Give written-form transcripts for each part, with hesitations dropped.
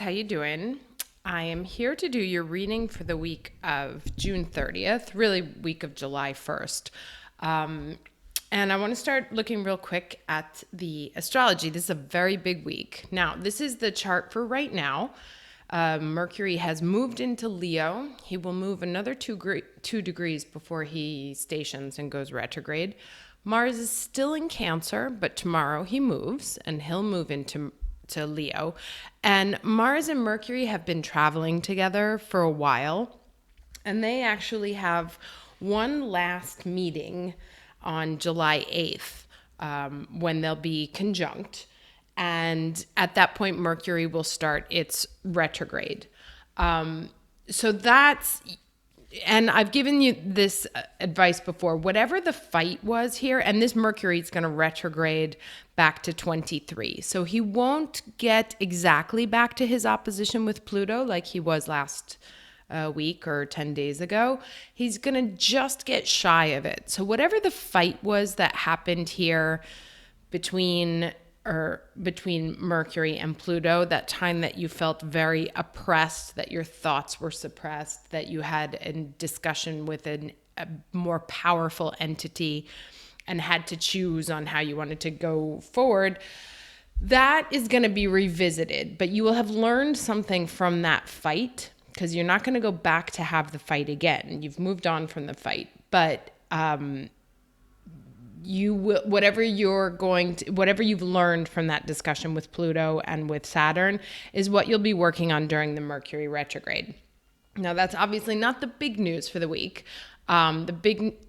how you doing? I am here to do your reading for the week of June 30th, really week of July 1st. And I want to start looking real quick at the astrology. This is a very big week. Now, this is the chart for right now. Mercury has moved into Leo. He will move another 2 degrees before he stations and goes retrograde. Mars is still in Cancer, but tomorrow he moves and he'll move into Leo. And Mars and Mercury have been traveling together for a while. And they actually have one last meeting on July 8th when they'll be conjunct. And at that point, Mercury will start its retrograde. So that's, and I've given you this advice before, whatever the fight was here, and this Mercury is going to retrograde back to 23. So he won't get exactly back to his opposition with Pluto like he was last week or 10 days ago. He's going to just get shy of it. So whatever the fight was that happened here between Mercury and Pluto, that time that you felt very oppressed, that your thoughts were suppressed, that you had a discussion with a more powerful entity and had to choose on how you wanted to go forward, that is going to be revisited. But you will have learned something from that fight, because you're not going to go back to have the fight again. You've moved on from the fight. But you will, whatever you've learned from that discussion with Pluto and with Saturn is what you'll be working on during the Mercury retrograde. Now, that's obviously not the big news for the week. And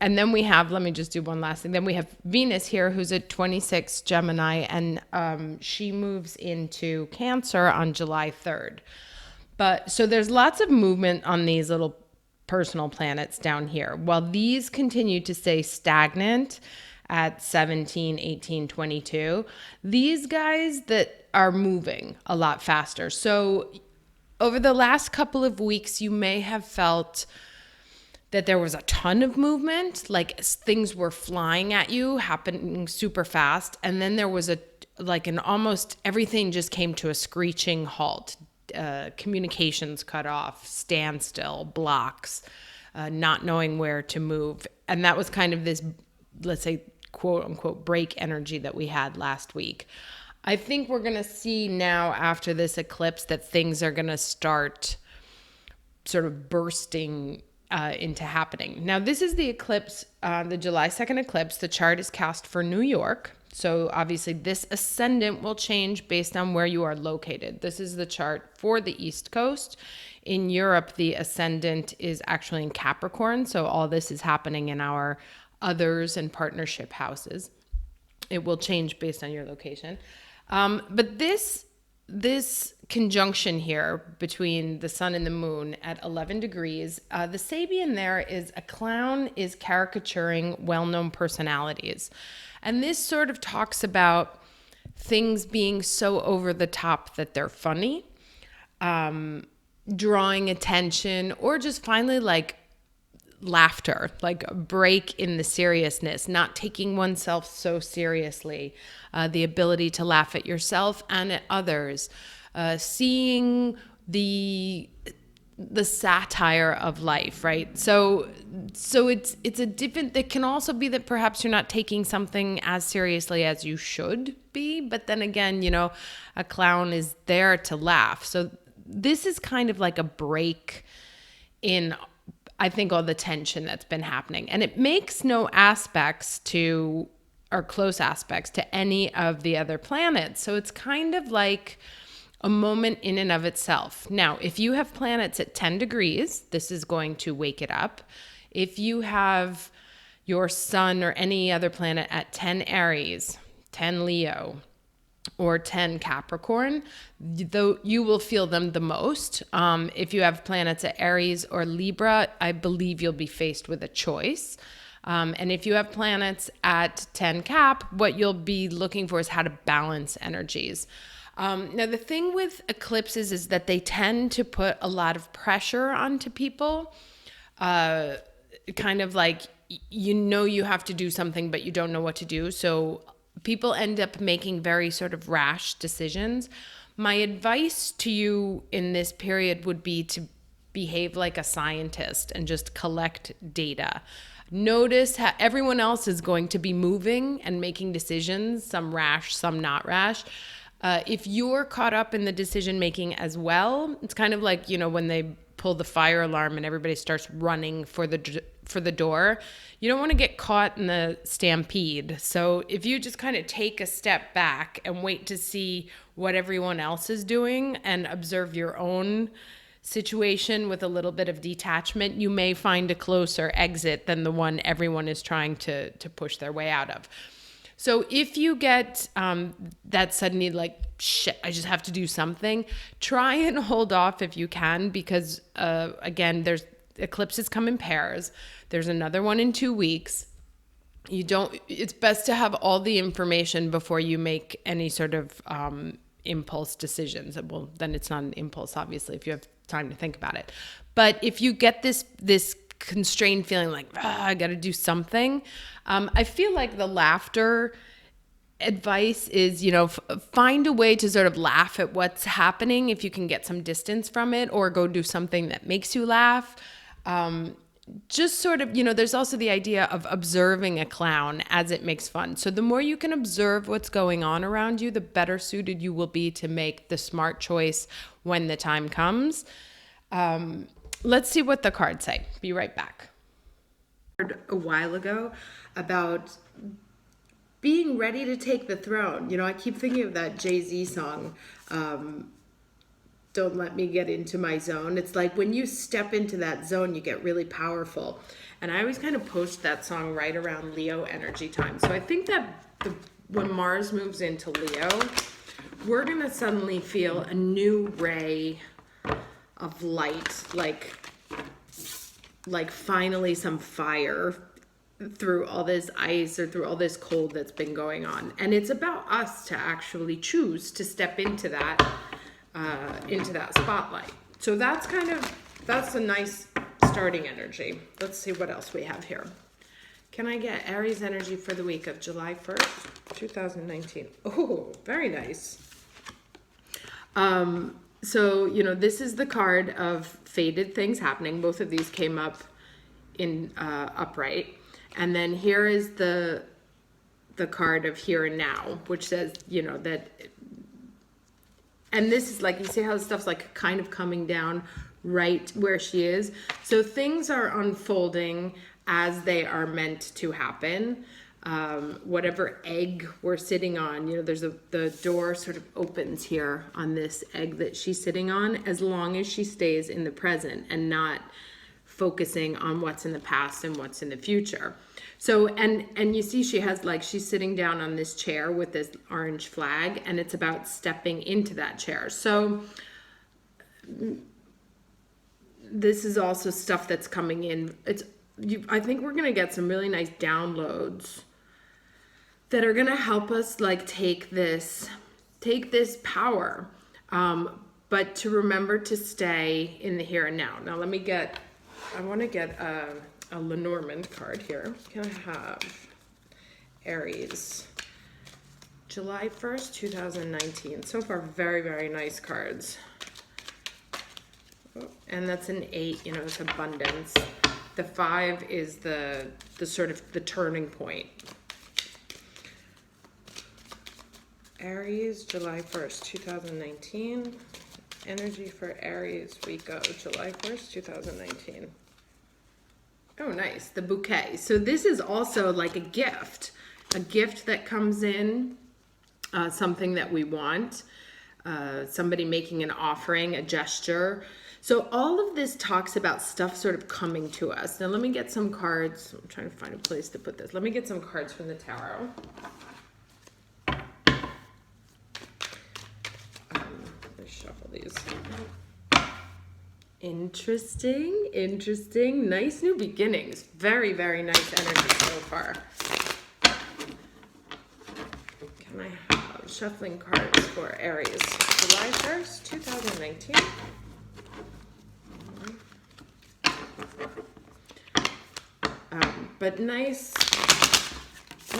then we have, let me just do one last thing. Then we have Venus here, who's at 26 Gemini, and she moves into Cancer on July 3rd. But so there's lots of movement on these little personal planets down here. While these continue to stay stagnant at 17, 18, 22, these guys that are moving a lot faster. So over the last couple of weeks, you may have felt that there was a ton of movement, like things were flying at you, happening super fast. And then there was almost everything just came to a screeching halt. Communications cut off, standstill, blocks, not knowing where to move. And that was kind of this, let's say, quote unquote, break energy that we had last week. I think we're going to see now after this eclipse that things are going to start sort of bursting into happening. Now, this is the eclipse, the July 2nd eclipse. The chart is cast for New York. So obviously this ascendant will change based on where you are located. This is the chart for the East Coast. In Europe, the ascendant is actually in Capricorn. So all this is happening in our others and partnership houses. It will change based on your location. But this conjunction here between the sun and the moon at 11 degrees, the Sabian there is a clown is caricaturing well-known personalities. And this sort of talks about things being so over the top that they're funny, drawing attention, or just finally like laughter, like a break in the seriousness, not taking oneself so seriously, the ability to laugh at yourself and at others, seeing the satire of life, right? So it's a different, that can also be that perhaps you're not taking something as seriously as you should be, but then again, a clown is there to laugh. So this is kind of like a break in, I think, all the tension that's been happening. And it makes no aspects to, or close aspects to any of the other planets. So it's kind of like a moment in and of itself. Now, if you have planets at 10 degrees, this is going to wake it up. If you have your sun or any other planet at 10 Aries, 10 Leo, or 10 Capricorn, though you will feel them the most. If you have planets at Aries or Libra, I believe you'll be faced with a choice. And if you have planets at 10 Cap, what you'll be looking for is how to balance energies. Now, the thing with eclipses is that they tend to put a lot of pressure onto people, kind of like, you have to do something, but you don't know what to do. So people end up making very sort of rash decisions. My advice to you in this period would be to behave like a scientist and just collect data. Notice how everyone else is going to be moving and making decisions, some rash, some not rash. If you're caught up in the decision making as well, it's kind of like, when they pull the fire alarm and everybody starts running for the door. You don't want to get caught in the stampede. So if you just kind of take a step back and wait to see what everyone else is doing and observe your own situation with a little bit of detachment, you may find a closer exit than the one everyone is trying to push their way out of. So if you get that suddenly like, shit, I just have to do something, try and hold off if you can, because again, there's eclipses come in pairs. There's another one in 2 weeks. It's best to have all the information before you make any sort of impulse decisions. Well, then it's not an impulse, obviously, if you have time to think about it. But if you get this constrained feeling like, I got to do something, I feel like the laughter advice is, find a way to sort of laugh at what's happening if you can get some distance from it, or go do something that makes you laugh. Just sort of, there's also the idea of observing a clown as it makes fun. So the more you can observe what's going on around you, the better suited you will be to make the smart choice when the time comes. Let's see what the cards say. Be right back. A while ago about being ready to take the throne. I keep thinking of that Jay-Z song, Don't Let Me Get Into My Zone. It's like when you step into that zone, you get really powerful. And I always kind of post that song right around Leo energy time. So I think that when Mars moves into Leo, we're going to suddenly feel a new ray of light, like finally some fire through all this ice or through all this cold that's been going on. And it's about us to actually choose to step into that spotlight. So that's a nice starting energy. Let's see what else we have here. Can I get Aries energy for the week of July 1st, 2019? Oh, very nice. So, this is the card of fated things happening. Both of these came up in upright. And then here is the card of here and now, which says, that, and this is like, you see how stuff's like kind of coming down right where she is. So things are unfolding as they are meant to happen. Whatever egg we're sitting on, there's the door sort of opens here on this egg that she's sitting on, as long as she stays in the present and not focusing on what's in the past and what's in the future. So, and you see she's sitting down on this chair with this orange flag, and it's about stepping into that chair. So this is also stuff that's coming in. I think we're going to get some really nice downloads that are going to help us like take this power. But to remember to stay in the here and now. Now I want to get a Lenormand card here. Can I have Aries, July 1st, 2019. So far, very, very nice cards. Oh, and that's an 8, it's abundance. The 5 is the sort of the turning point. Aries, July 1st, 2019. Energy for Aries week of July 1st, 2019. Oh, nice. The bouquet. So this is also like a gift that comes in, something that we want, somebody making an offering, a gesture. So all of this talks about stuff sort of coming to us. Now let me get some cards. I'm trying to find a place to put this. Let me get some cards from the tarot. Let's shuffle these. Interesting. Nice new beginnings. Very, very nice energy so far. Can I have shuffling cards for Aries? July 1st, 2019. But nice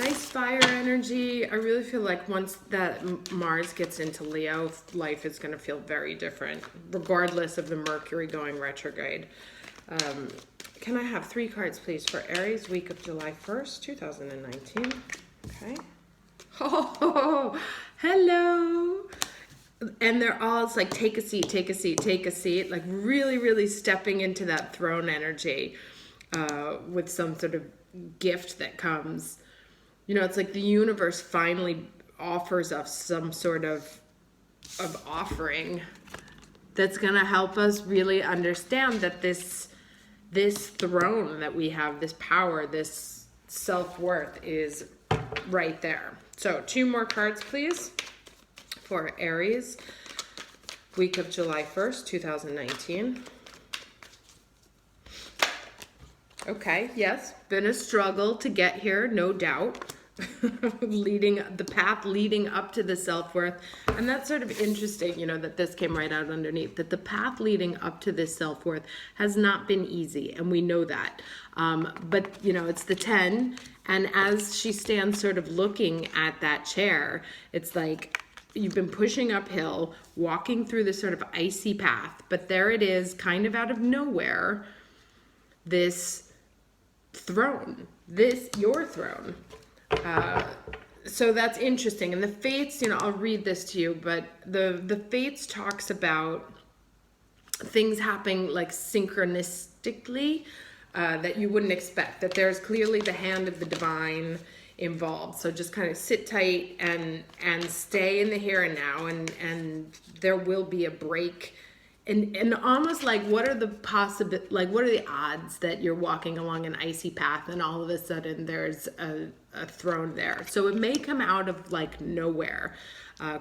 Nice fire energy. I really feel like once that Mars gets into Leo, life is going to feel very different, regardless of the Mercury going retrograde. Can I have 3 cards, please, for Aries, week of July 1st, 2019? Okay. Oh, hello. And they're all, it's like, take a seat, take a seat, take a seat. Like really, really stepping into that throne energy with some sort of gift that comes. You know, it's like the universe finally offers us some sort of offering that's going to help us really understand that this throne that we have, this power, this self-worth is right there. So 2 more cards, please, for Aries, week of July 1st, 2019. Okay, yes, been a struggle to get here, no doubt. The path leading up to the self-worth. And that's sort of interesting, you know, that this came right out underneath, that the path leading up to this self-worth has not been easy, and we know that. But, you know, it's the 10, and as she stands sort of looking at that chair, it's like you've been pushing uphill, walking through this sort of icy path, but there it is, kind of out of nowhere, this throne, your throne. So that's interesting. And the Fates, you know, I'll read this to you, but the Fates talks about things happening like synchronistically that you wouldn't expect, that there's clearly the hand of the divine involved. So just kind of sit tight and stay in the here and now, and there will be a break. And almost like, what are the odds that you're walking along an icy path and all of a sudden there's a throne there? So it may come out of like nowhere,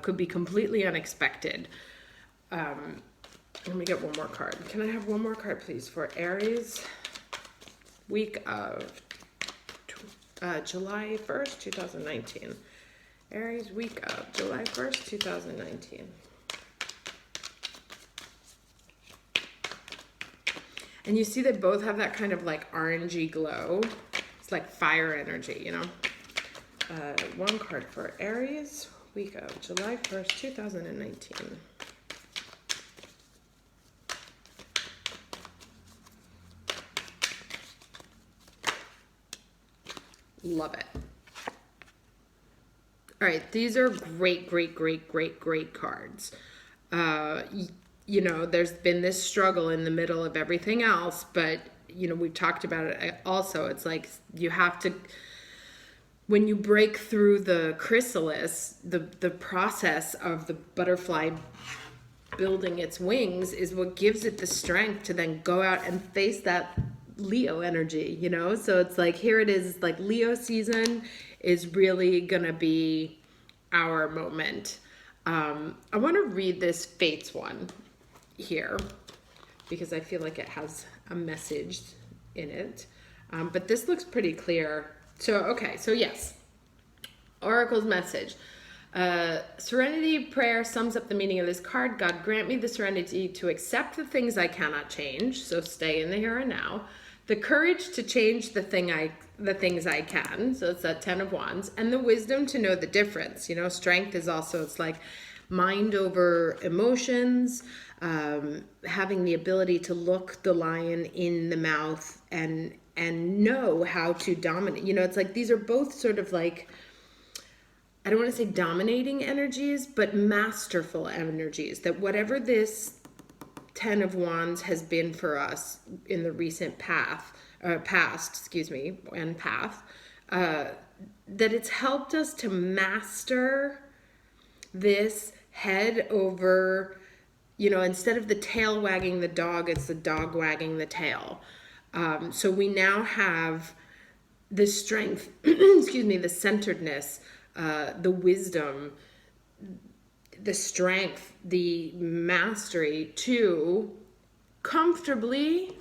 could be completely unexpected. Let me get one more card. Can I have one more card, please, for Aries, week of July 1st, 2019. Aries, week of July 1st, 2019. And you see they both have that kind of like orangey glow. It's like fire energy, you know. 1 card for Aries, week of July 1st, 2019. Love it. All right, these are great cards. You know, there's been this struggle in the middle of everything else, but, you know, we've talked about it also. It's like you have to, when you break through the chrysalis, the process of the butterfly building its wings is what gives it the strength to then go out and face that Leo energy, you know? So it's like, here it is, like Leo season is really gonna be our moment. I want to read this Fates one here because I feel like it has a message in it, but this looks pretty clear. So okay, so yes, Oracle's message, serenity prayer sums up the meaning of this card. God, grant me the serenity to accept the things I cannot change, so stay in the here and now, the courage to change the things I can, so it's that 10 of Wands, and the wisdom to know the difference. You know, strength is also, it's like mind over emotions, having the ability to look the lion in the mouth and know how to dominate. You know, it's like these are both sort of like, I don't want to say dominating energies, but masterful energies, that whatever this 10 of Wands has been for us in the recent past, that it's helped us to master this head over, you know, instead of the tail wagging the dog, it's the dog wagging the tail. So we now have the strength, the centeredness, the wisdom, the strength, the mastery to comfortably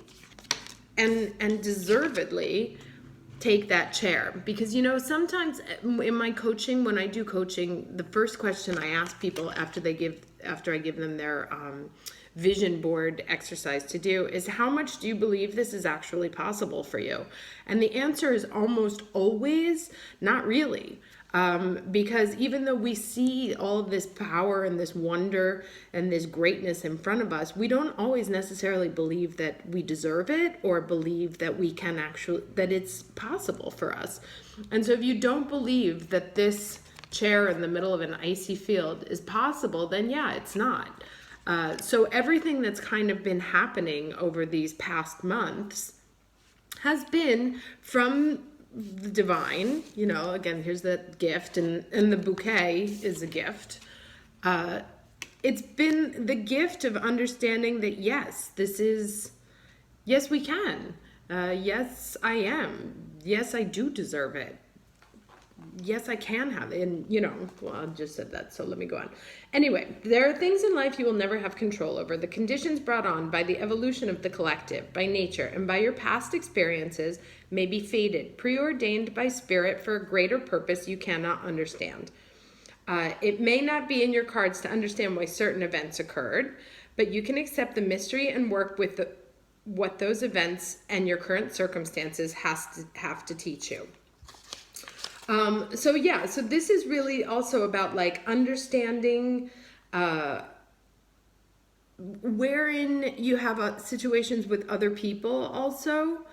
and deservedly take that chair. Because, you know, sometimes in my coaching, when I do coaching, the first question I ask people after I give them their vision board exercise to do is, how much do you believe this is actually possible for you? And the answer is almost always not really. Because even though we see all of this power and this wonder and this greatness in front of us, we don't always necessarily believe that we deserve it, or believe that we can actually, that it's possible for us. And so if you don't believe that this chair in the middle of an icy field is possible, then yeah, it's not. So everything that's kind of been happening over these past months has been from the divine. You know, again, here's the gift, and the bouquet is a gift. It's been the gift of understanding that yes, yes, we can. Yes, I am. Yes, I do deserve it. Yes, I can have it. And, you know, well, I just said that, so let me go on. Anyway, there are things in life you will never have control over. The conditions brought on by the evolution of the collective, by nature, and by your past experiences may be fated, preordained by spirit for a greater purpose you cannot understand. It may not be in your cards to understand why certain events occurred, but you can accept the mystery and work with what those events and your current circumstances have to teach you. So this is really also about like understanding wherein you have situations with other people also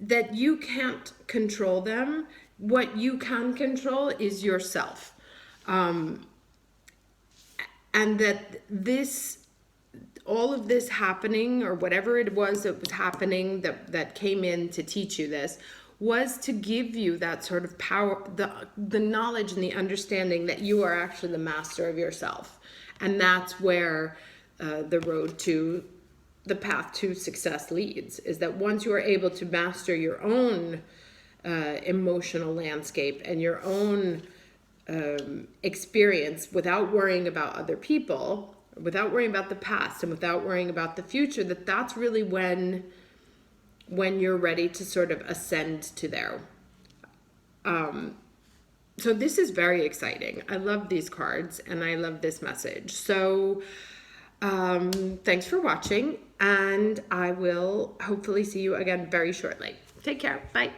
that you can't control them. What you can control is yourself. And that all of this happening, or whatever it was that was happening that came in to teach you this, was to give you that sort of power, the knowledge and the understanding that you are actually the master of yourself. And that's where the path to success leads, is that once you are able to master your own emotional landscape and your own experience without worrying about other people, without worrying about the past, and without worrying about the future, that's really when you're ready to sort of ascend to there. So this is very exciting. I love these cards and I love this message. So thanks for watching, and I will hopefully see you again very shortly. Take care. Bye.